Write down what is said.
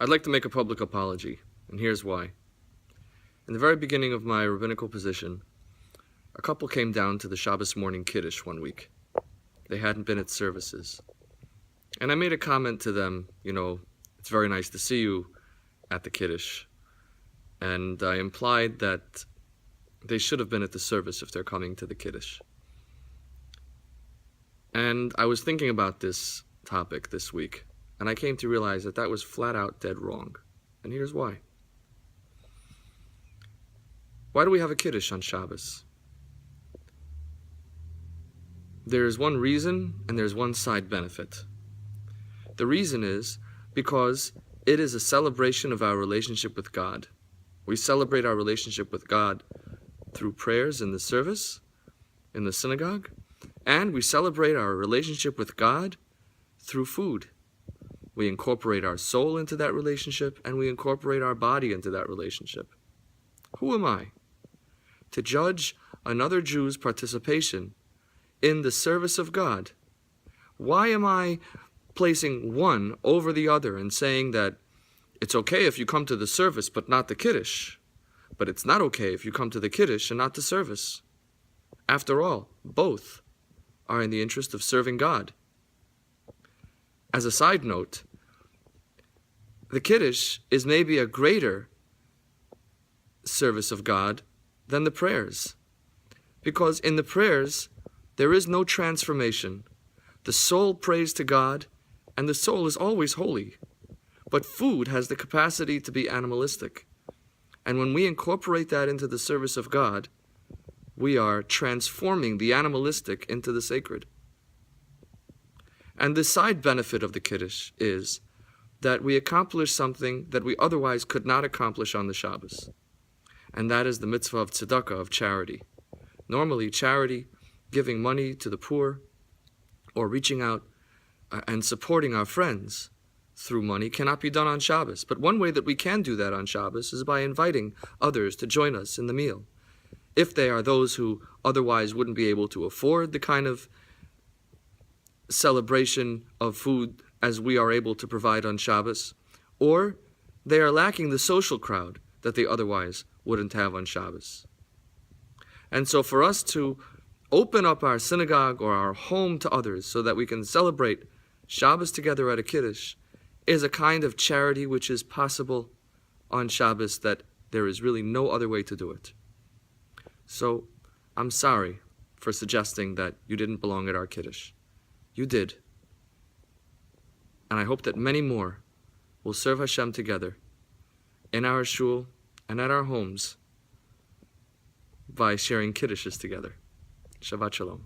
I'd like to make a public apology, and here's why. In the very beginning of my rabbinical position, a couple came down to the Shabbos morning Kiddush one week. They hadn't been at services. And I made a comment to them, it's very nice to see you at the Kiddush. And I implied that they should have been at the service if they're coming to the Kiddush. And I was thinking about this topic this week, and I came to realize that that was flat out dead wrong. And here's why. Why do we have a Kiddush on Shabbos? There's one reason and there's one side benefit. The reason is because it is a celebration of our relationship with God. We celebrate our relationship with God through prayers in the service, in the synagogue, and we celebrate our relationship with God through food. We incorporate our soul into that relationship, and we incorporate our body into that relationship. Who am I to judge another Jew's participation in the service of God? Why am I placing one over the other and saying that it's okay if you come to the service but not the Kiddush, but it's not okay if you come to the Kiddush and not the service? After all, both are in the interest of serving God. As a side note, the Kiddush is maybe a greater service of God than the prayers, because in the prayers there is no transformation. The soul prays to God, and the soul is always holy. But food has the capacity to be animalistic. And when we incorporate that into the service of God, we are transforming the animalistic into the sacred. And the side benefit of the Kiddush is that we accomplish something that we otherwise could not accomplish on the Shabbos. And that is the mitzvah of tzedakah, of charity. Normally, charity, giving money to the poor, or reaching out and supporting our friends through money cannot be done on Shabbos. But one way that we can do that on Shabbos is by inviting others to join us in the meal. If they are those who otherwise wouldn't be able to afford the kind of celebration of food as we are able to provide on Shabbos, or they are lacking the social crowd that they otherwise wouldn't have on Shabbos. And so for us to open up our synagogue or our home to others so that we can celebrate Shabbos together at a Kiddush is a kind of charity which is possible on Shabbos that there is really no other way to do it. So I'm sorry for suggesting that you didn't belong at our Kiddush. You did. And I hope that many more will serve Hashem together in our shul and at our homes by sharing Kiddushes together. Shabbat Shalom.